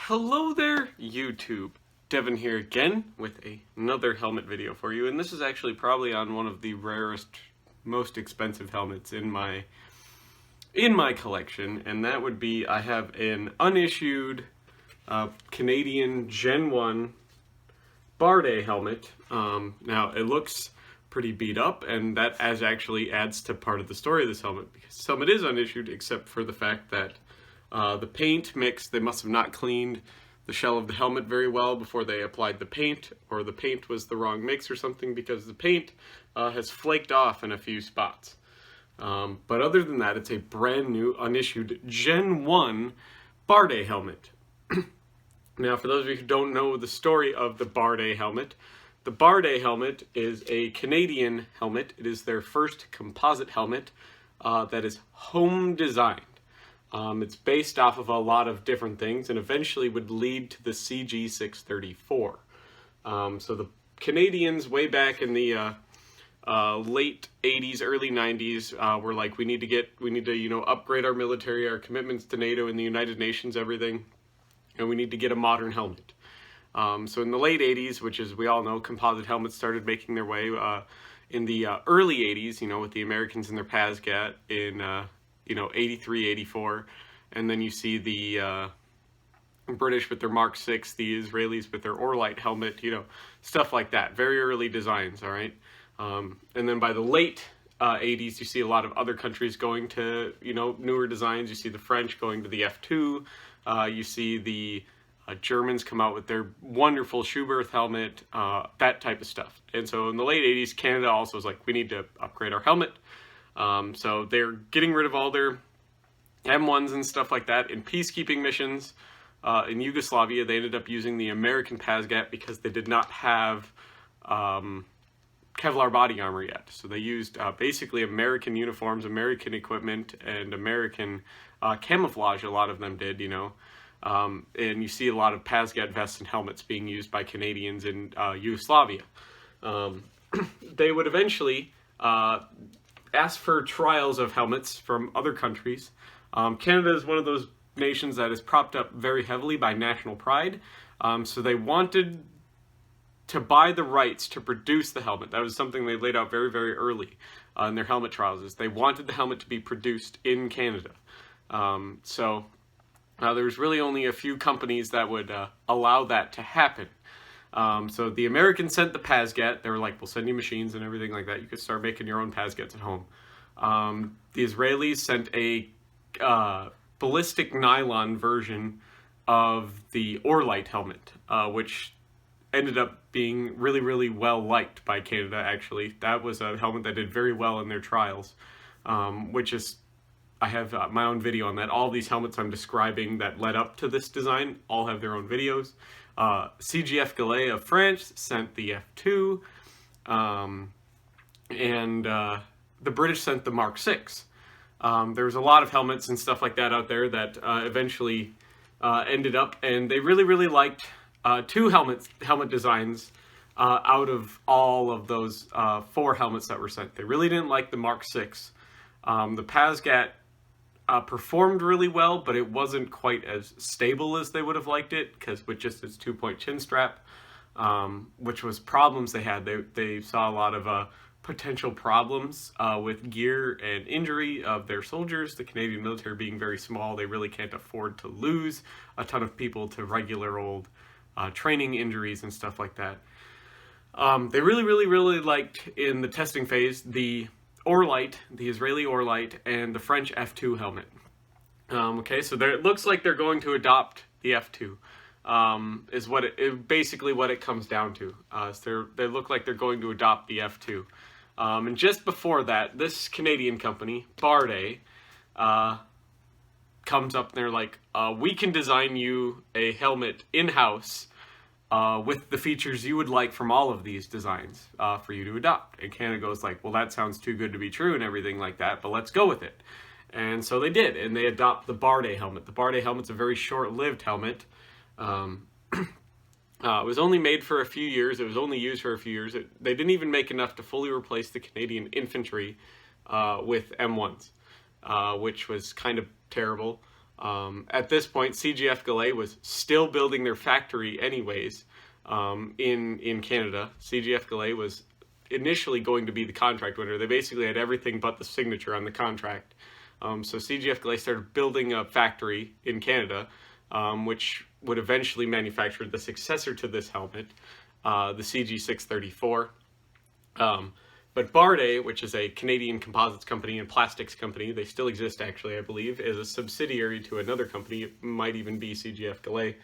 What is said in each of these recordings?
Hello there, YouTube. Devin here again with another helmet video for you, and this is actually probably on one of the rarest, most expensive helmets in my collection, and that would be I have an unissued Canadian Gen 1 Barde helmet. Now it looks pretty beat up, and that actually adds to part of the story of this helmet, because this helmet is unissued except for the fact that the paint mix, they must have not cleaned the shell of the helmet very well before they applied the paint, or the paint was the wrong mix or something, because the paint has flaked off in a few spots. But other than that, it's a brand new unissued Gen 1 Barde helmet. Now, for those of you who don't know the story of the Barde helmet, the Barde helmet is a Canadian helmet. It is their first composite helmet that is home designed. It's based off of a lot of different things and eventually would lead to the CG634. So the Canadians way back in the late 80s, early 90s were like, we need to upgrade our military, our commitments to NATO and the United Nations, everything, and we need to get a modern helmet. So in the late 80s, which as we all know, composite helmets started making their way. In the early 80s, with the Americans in their PASGAT in 83, 84, and then you see the British with their Mark 6, the Israelis with their Orlight helmet, stuff like that. Very early designs, all right? And then by the late 80s, you see a lot of other countries going to, newer designs. You see the French going to the F2. You see the Germans come out with their wonderful Schuberth helmet, that type of stuff. And so in the late 80s, Canada also was like, we need to upgrade our helmet. So they're getting rid of all their M1s and stuff like that in peacekeeping missions. In Yugoslavia, they ended up using the American PASGAT because they did not have Kevlar body armor yet. So they used basically American uniforms, American equipment, and American camouflage. A lot of them did, and you see a lot of PASGAT vests and helmets being used by Canadians in Yugoslavia. They would eventually ask for trials of helmets from other countries. Canada is one of those nations that is propped up very heavily by national pride. So they wanted to buy the rights to produce the helmet. That was something they laid out very, very early in their helmet trials, is they wanted the helmet to be produced in Canada. So there's really only a few companies that would allow that to happen. So the Americans sent the PASGAT. They were like, we'll send you machines and everything like that. You could start making your own PASGATs at home. The Israelis sent a ballistic nylon version of the Orlight helmet, which ended up being really, really well liked by Canada, actually. That was a helmet that did very well in their trials, which is, I have my own video on that. All these helmets I'm describing that led up to this design all have their own videos. CGF Gallet of France sent the F2, and the British sent the Mark 6. There was a lot of helmets and stuff like that out there that eventually ended up, and they really, really liked two helmet designs out of all of those 4 helmets that were sent. They really didn't like the Mark 6. The PASGAT performed really well, but it wasn't quite as stable as they would have liked it, because with just its 2-point chin strap, which was problems they had. They saw a lot of potential problems with gear and injury of their soldiers. The Canadian military being very small, they really can't afford to lose a ton of people to regular old training injuries and stuff like that. They really, really, really liked, in the testing phase, the Orlight, the Israeli Orlight, and the French F2 helmet. Okay, so it looks like they're going to adopt the F2, is basically what it comes down to. So they look like they're going to adopt the F2. And just before that, this Canadian company, Barde, comes up and they're like, we can design you a helmet in-house with the features you would like from all of these designs for you to adopt. And Canada goes like, well, that sounds too good to be true and everything like that, but let's go with it. And so they did, and they adopt the Barde helmet. The Barde helmet's a very short-lived helmet. It was only made for a few years. It was only used for a few years. They didn't even make enough to fully replace the Canadian infantry with M1s, which was kind of terrible. At this point, CGF Galley was still building their factory anyways in Canada. CGF Galley was initially going to be the contract winner. They basically had everything but the signature on the contract. So CGF Galley started building a factory in Canada, which would eventually manufacture the successor to this helmet, the CG634. But Barde, which is a Canadian composites company and plastics company, they still exist actually, I believe, is a subsidiary to another company. It might even be CGF Galley.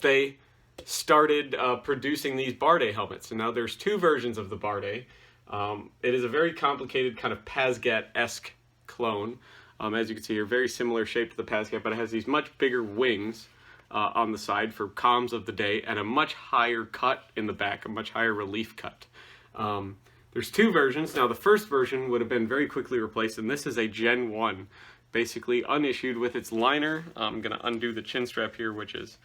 They started producing these Barde helmets, and now there's two versions of the Barde. It is a very complicated kind of Pasgat-esque clone. As you can see here, very similar shape to the Pasgat, but it has these much bigger wings on the side for comms of the day, and a much higher cut in the back, a much higher relief cut. There's two versions. Now, the first version would have been very quickly replaced, and this is a Gen 1, basically unissued with its liner. I'm going to undo the chin strap here, which is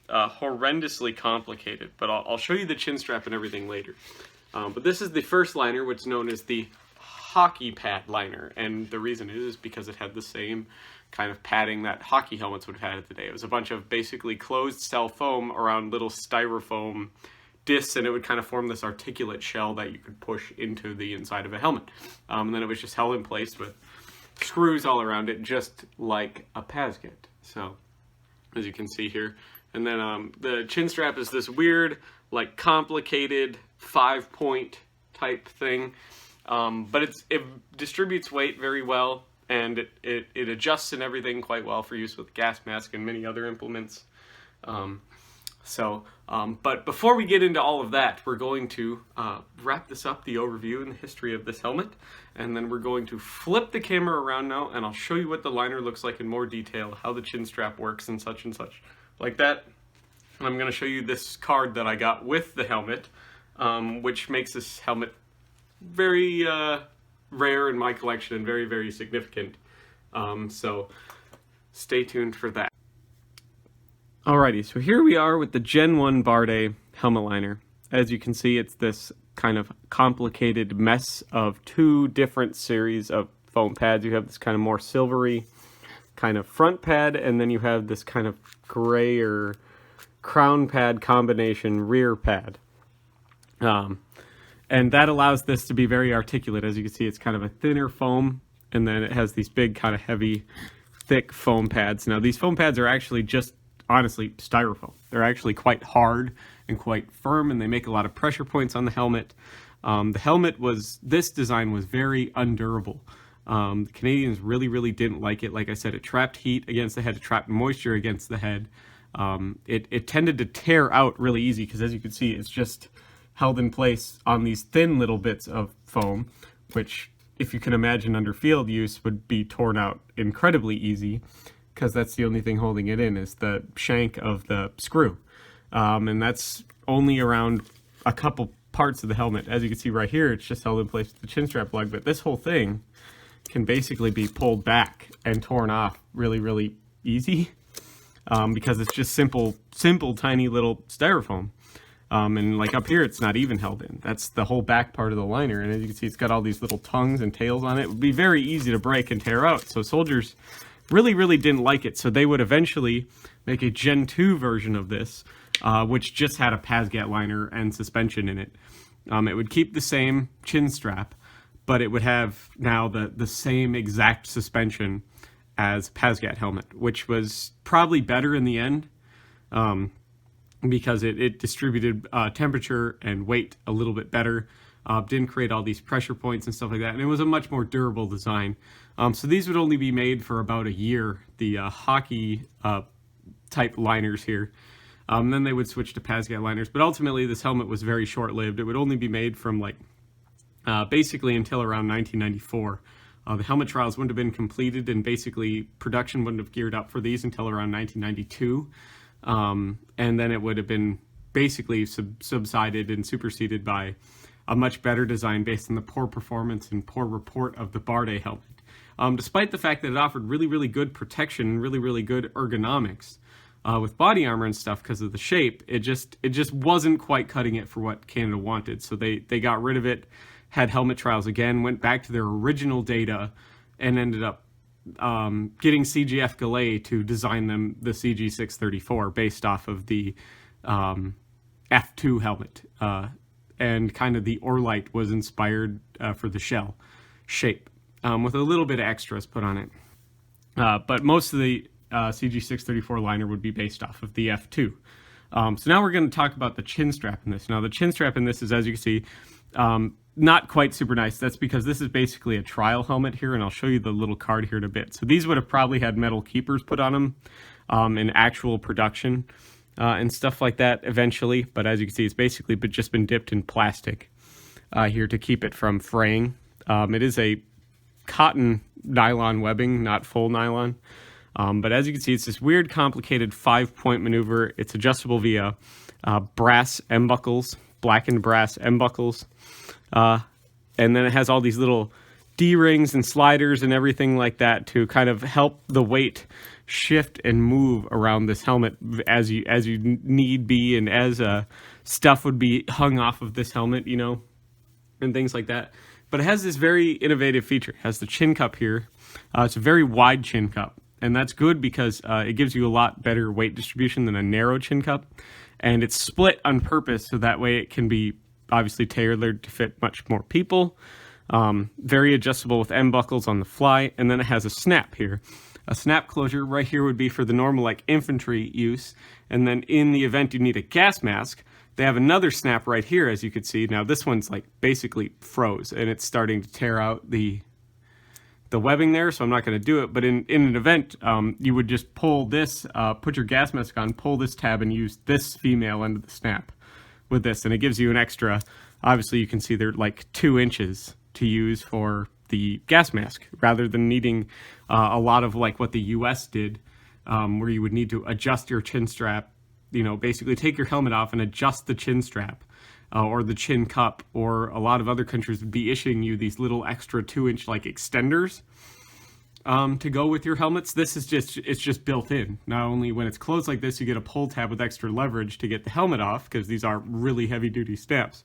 horrendously complicated, but I'll show you the chin strap and everything later. But this is the first liner, which is known as the hockey pad liner, and the reason is because it had the same kind of padding that hockey helmets would have had today. It was a bunch of basically closed cell foam around little styrofoam discs, and it would kind of form this articulate shell that you could push into the inside of a helmet. And then it was just held in place with screws all around it, just like a Pasgat. So, as you can see here. And then the chin strap is this weird, like complicated 5-point type thing. But it distributes weight very well, and it adjusts and everything quite well for use with gas mask and many other implements. But before we get into all of that, we're going to wrap this up, the overview and the history of this helmet, and then we're going to flip the camera around now, and I'll show you what the liner looks like in more detail, how the chin strap works and such, like that. And I'm going to show you this card that I got with the helmet, which makes this helmet very rare in my collection and very, very significant. So stay tuned for that. Alrighty, so here we are with the Gen 1 Barde helmet liner. As you can see, it's this kind of complicated mess of two different series of foam pads. You have this kind of more silvery kind of front pad, and then you have this kind of gray or crown pad combination rear pad. And that allows this to be very articulate. As you can see, it's kind of a thinner foam, and then it has these big kind of heavy, thick foam pads. Now, these foam pads are actually just honestly styrofoam. They're actually quite hard and quite firm, and they make a lot of pressure points on the helmet. This design was very undurable. The Canadians really didn't like it. Like I said, it trapped heat against the head, it trapped moisture against the head. It tended to tear out really easy because, as you can see, it's just held in place on these thin little bits of foam, which, if you can imagine under field use, would be torn out incredibly easy, because that's the only thing holding it in is the shank of the screw. And that's only around a couple parts of the helmet. As you can see right here, it's just held in place with the chin strap lug, but this whole thing can basically be pulled back and torn off really easy, because it's just simple tiny little styrofoam. And like up here, it's not even held in. That's the whole back part of the liner, and as you can see, it's got all these little tongues and tails on it. It would be very easy to break and tear out, so soldiers really didn't like it, so they would eventually make a Gen 2 version of this, which just had a Pasgat liner and suspension in it. It would keep the same chin strap, but it would have now the same exact suspension as Pasgat helmet, which was probably better in the end, because it distributed temperature and weight a little bit better, didn't create all these pressure points and stuff like that, and it was a much more durable design. So these would only be made for about a year, the hockey type liners here. Then they would switch to Pasgat liners, but ultimately this helmet was very short-lived. It would only be made from basically until around 1994. The helmet trials wouldn't have been completed, and basically production wouldn't have geared up for these until around 1992. And then it would have been basically subsided and superseded by a much better design based on the poor performance and poor report of the Barde helmet. Despite the fact that it offered really good protection and really good ergonomics with body armor and stuff because of the shape, it just wasn't quite cutting it for what Canada wanted. So they got rid of it, had helmet trials again, went back to their original data, and ended up getting CGF Gallet to design them the CG634 based off of the F2 helmet. And kind of the Orlite was inspired for the shell shape, with a little bit of extras put on it. But most of the CG634 liner would be based off of the F2. So now we're going to talk about the chin strap in this. Now the chin strap in this is, as you can see, not quite super nice. That's because this is basically a trial helmet here, and I'll show you the little card here in a bit. So these would have probably had metal keepers put on them in actual production and stuff like that eventually. But as you can see, it's basically just been dipped in plastic here to keep it from fraying. It is a cotton nylon webbing, not full nylon. But as you can see, it's this weird, complicated 5-point maneuver. It's adjustable via brass M buckles, blackened brass M buckles. And then it has all these little D-rings and sliders and everything like that to kind of help the weight shift and move around this helmet as you need be, and as stuff would be hung off of this helmet, you know, and things like that. But it has this very innovative feature. It has the chin cup here. It's a very wide chin cup, and that's good because it gives you a lot better weight distribution than a narrow chin cup. And it's split on purpose so that way it can be obviously tailored to fit much more people. Very adjustable with M buckles on the fly, and then it has a snap here. A snap closure right here would be for the normal like infantry use, and then in the event you need a gas mask, they have another snap right here, as you can see. Now this one's like basically froze, and it's starting to tear out the webbing there, so I'm not going to do it. But in an event, you would just pull this, put your gas mask on, pull this tab, and use this female end of the snap with this, and it gives you an extra. Obviously, you can see they're like 2 inches to use for the gas mask, rather than needing a lot of like what the US did, where you would need to adjust your chin strap, you know, basically take your helmet off and adjust the chin strap or the chin cup, or a lot of other countries would be issuing you these little extra 2-inch like extenders to go with your helmets. This is it's just built in. Not only when it's closed like this, you get a pull tab with extra leverage to get the helmet off, because these are really heavy duty snaps.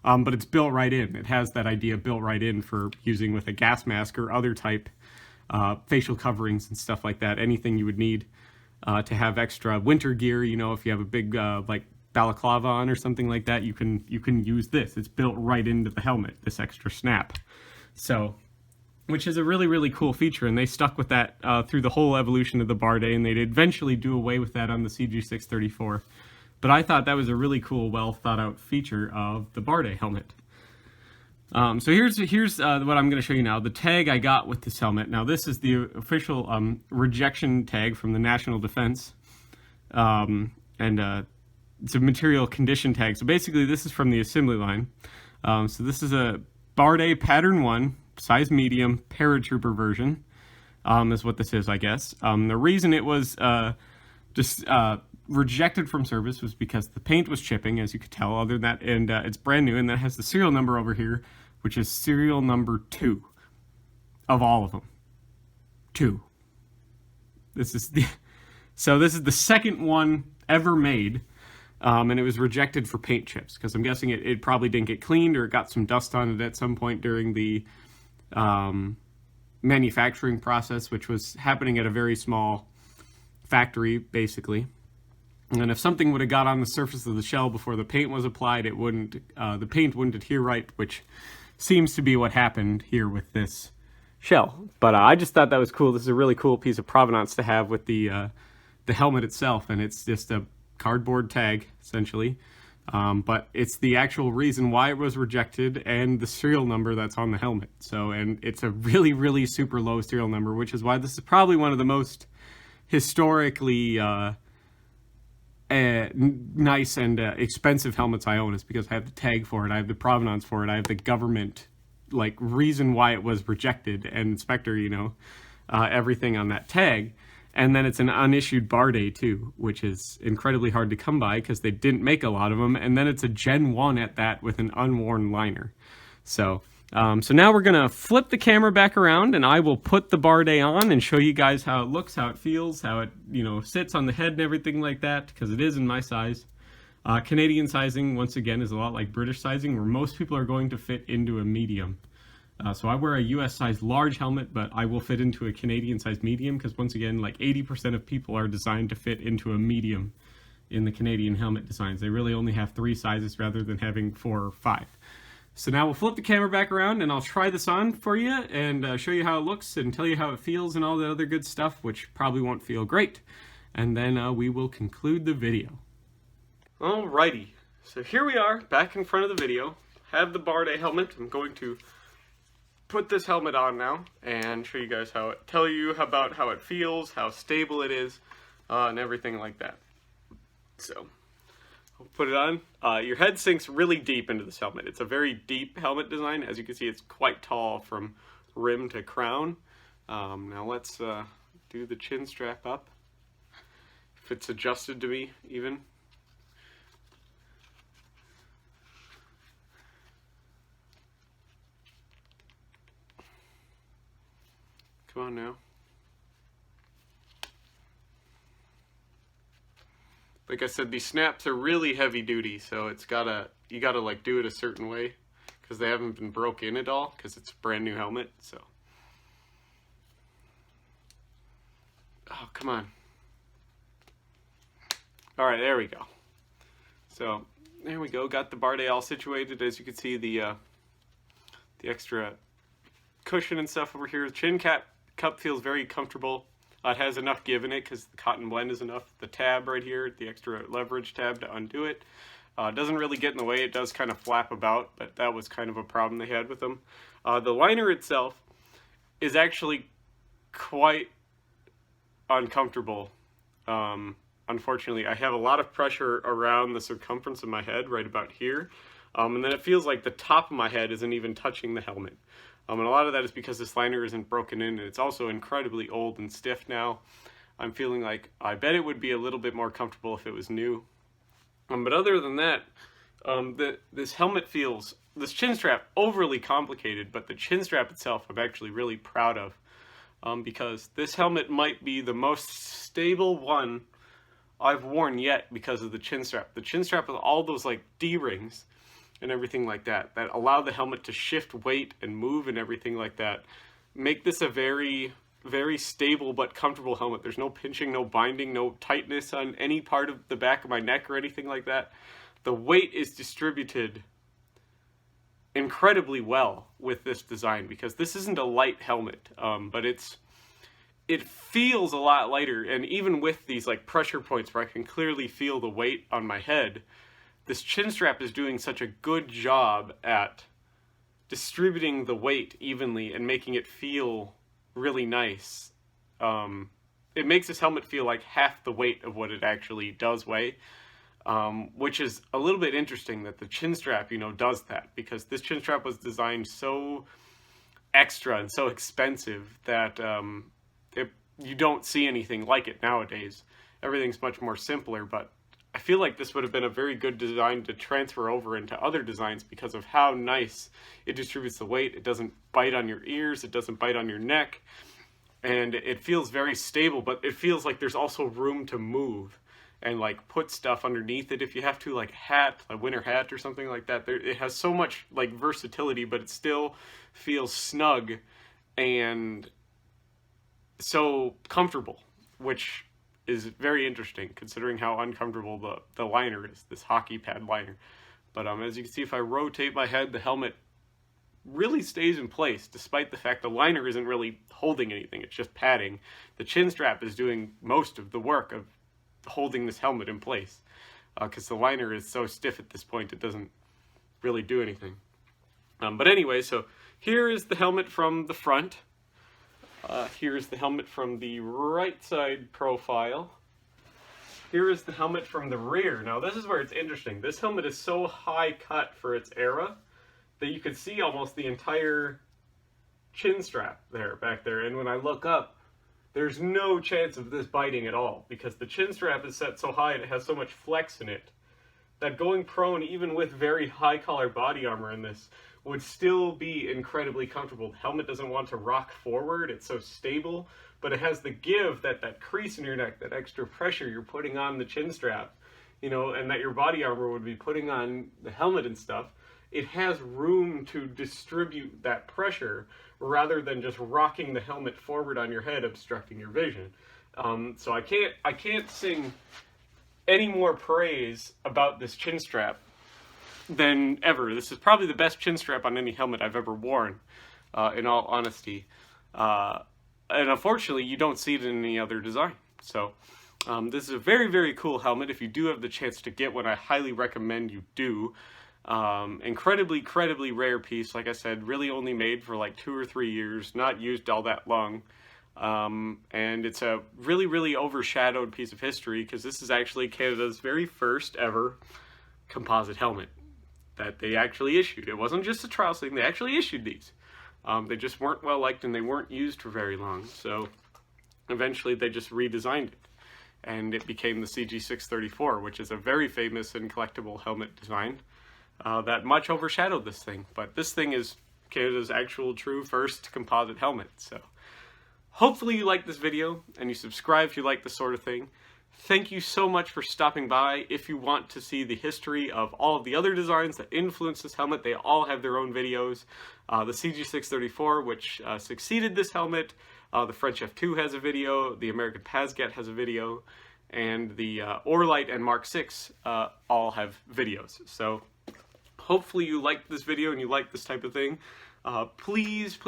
But it's built right in. It has that idea built right in for using with a gas mask or other type facial coverings and stuff like that. Anything you would need to have extra winter gear, you know, if you have a big like balaclava on or something like that, you can use this. It's built right into the helmet, this extra snap. So, which is a really, really cool feature, and they stuck with that through the whole evolution of the Barde, and they'd eventually do away with that on the CG634. But I thought that was a really cool, well thought out feature of the Barde helmet. So here's what I'm going to show you now. The tag I got with this helmet. Now this is the official rejection tag from the National Defense, and it's a material condition tag. So basically this is from the assembly line. So this is a Barde Pattern 1, size medium, paratrooper version, is what this is, I guess. The reason it was just rejected from service was because the paint was chipping, as you could tell. Other than that, and it's brand new, and that has the serial number over here, which is serial number 2 of all of them. 2. This is the second one ever made, and it was rejected for paint chips, because I'm guessing it probably didn't get cleaned, or it got some dust on it at some point during the manufacturing process, which was happening at a very small factory, basically. And if something would have got on the surface of the shell before the paint was applied, it wouldn't. The paint wouldn't adhere right, which seems to be what happened here with this shell. But I just thought that was cool. This is a really cool piece of provenance to have with the helmet itself, and it's just a cardboard tag essentially. But it's the actual reason why it was rejected and the serial number that's on the helmet. So, and it's a really, really super low serial number, which is why this is probably one of the most historically nice and expensive helmets I own, is because I have the tag for it, I have the provenance for it, I have the government like reason why it was rejected, and inspector, you know, everything on that tag. And then it's an unissued Barde too, which is incredibly hard to come by because they didn't make a lot of them. And then it's a Gen 1 at that with an unworn liner. So now we're going to flip the camera back around, and I will put the Barde on and show you guys how it looks, how it feels, how it, you know, sits on the head and everything like that, because it is in my size. Canadian sizing, once again, is a lot like British sizing, where most people are going to fit into a medium. So I wear a US size large helmet, but I will fit into a Canadian size medium because once again, like 80% of people are designed to fit into a medium in the Canadian helmet designs. They really only have 3 sizes rather than having 4 or 5. So now we'll flip the camera back around and I'll try this on for you and show you how it looks and tell you how it feels and all the other good stuff, which probably won't feel great. And then we will conclude the video. Alrighty, so here we are back in front of the video. Have the Barde helmet. I'm going to put this helmet on now and show you guys tell you about how it feels, how stable it is, and everything like that. So, I'll put it on. Your head sinks really deep into this helmet. It's a very deep helmet design. As you can see, it's quite tall from rim to crown. Now let's do the chin strap up. If it's adjusted to me, even. Come on now. Like I said, these snaps are really heavy duty, so you gotta like do it a certain way because they haven't been broke in at all because it's a brand new helmet. So, oh come on. All right, there we go. So there we go. Got the Barde all situated. As you can see, the extra cushion and stuff over here. The chin cup feels very comfortable. It has enough give in it because the cotton blend is enough. The tab right here, the extra leverage tab to undo it. It doesn't really get in the way. It does kind of flap about, but that was kind of a problem they had with them. The liner itself is actually quite uncomfortable. Unfortunately, I have a lot of pressure around the circumference of my head right about here. And then it feels like the top of my head isn't even touching the helmet. And a lot of that is because this liner isn't broken in, and it's also incredibly old and stiff now. I'm feeling like I bet it would be a little bit more comfortable if it was new. But other than that, this helmet feels, this chin strap, overly complicated, but the chin strap itself I'm actually really proud of. Because this helmet might be the most stable one I've worn yet because of the chin strap. The chin strap with all those like D-rings and everything like that allow the helmet to shift weight and move and everything like that, make this a very, very stable but comfortable helmet. There's no pinching, no binding, no tightness on any part of the back of my neck or anything like that. The weight is distributed incredibly well with this design because this isn't a light helmet, but it feels a lot lighter, and even with these like pressure points where I can clearly feel the weight on my head, this chin strap is doing such a good job at distributing the weight evenly and making it feel really nice. It makes this helmet feel like half the weight of what it actually does weigh, which is a little bit interesting that the chin strap, does that, because this chin strap was designed so extra and so expensive that you don't see anything like it nowadays. Everything's much more simpler, but I feel like this would have been a very good design to transfer over into other designs because of how nice it distributes the weight. It doesn't bite on your ears, it doesn't bite on your neck, and it feels very stable, but it feels like there's also room to move and like put stuff underneath it if you have to, like a winter hat or something like that. It has so much like versatility, but it still feels snug and so comfortable, which is very interesting considering how uncomfortable the liner is, this hockey pad liner. But as you can see, if I rotate my head, the helmet really stays in place despite the fact the liner isn't really holding anything, it's just padding. The chin strap is doing most of the work of holding this helmet in place because the liner is so stiff at this point it doesn't really do anything. But anyway, so here is the helmet from the front. Here's the helmet from the right side profile. Here is the helmet from the rear. Now this is where it's interesting. This helmet is so high cut for its era that you could see almost the entire chin strap back there. And when I look up, there's no chance of this biting at all because the chin strap is set so high and it has so much flex in it that going prone, even with very high collar body armor in this, would still be incredibly comfortable. The helmet doesn't want to rock forward, it's so stable, but it has the give that crease in your neck, that extra pressure you're putting on the chin strap, and that your body armor would be putting on the helmet and stuff. it has room to distribute that pressure rather than just rocking the helmet forward on your head, obstructing your vision. So I can't sing any more praise about this chin strap than ever. This is probably the best chin strap on any helmet I've ever worn, in all honesty. And unfortunately, you don't see it in any other design. So this is a very, very cool helmet. If you do have the chance to get one, I highly recommend you do. Incredibly rare piece. Like I said, really only made for like 2 or 3 years, not used all that long. And it's a really overshadowed piece of history because this is actually Canada's very first ever composite helmet that they actually issued. It wasn't just a trial thing, they actually issued these. They just weren't well liked and they weren't used for very long. So eventually they just redesigned it. And it became the CG634, which is a very famous and collectible helmet design that much overshadowed this thing. But this thing is Canada's actual true first composite helmet. So hopefully you like this video and you subscribe if you like this sort of thing. Thank you so much for stopping by. If you want to see the history of all of the other designs that influence this helmet, they all have their own videos. The CG634, which succeeded this helmet, the French F2 has a video, the American Pazgat has a video, and the Orlite and Mark VI all have videos. So hopefully you like this video and you like this type of thing. Please,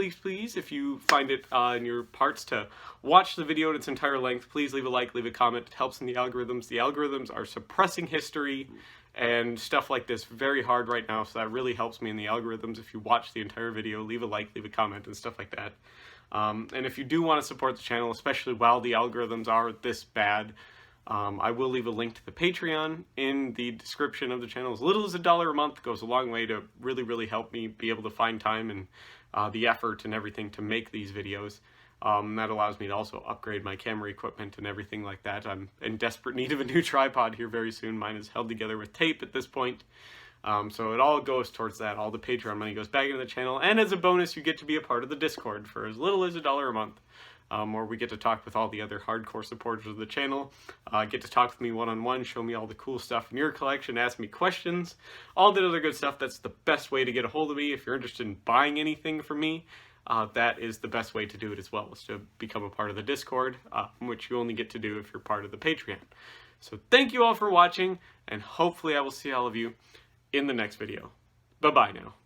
if you find it in your parts to watch the video in its entire length, please leave a like, leave a comment. It helps in the algorithms. The algorithms are suppressing history and stuff like this very hard right now, so that really helps me in the algorithms. If you watch the entire video, leave a like, leave a comment, and stuff like that. And if you do want to support the channel, especially while the algorithms are this bad, I will leave a link to the Patreon in the description of the channel. As little as $1 a month goes a long way to really help me be able to find time and the effort and everything to make these videos. That allows me to also upgrade my camera equipment and everything like that. I'm in desperate need of a new tripod here very soon. Mine is held together with tape at this point. So it all goes towards that. All the Patreon money goes back into the channel. And as a bonus, you get to be a part of the Discord for as little as $1 a month. Where we get to talk with all the other hardcore supporters of the channel, get to talk with me one-on-one, show me all the cool stuff in your collection, ask me questions, all that other good stuff. That's the best way to get a hold of me. If you're interested in buying anything from me, that is the best way to do it as well, is to become a part of the Discord, which you only get to do if you're part of the Patreon. So thank you all for watching, and hopefully I will see all of you in the next video. Bye-bye now.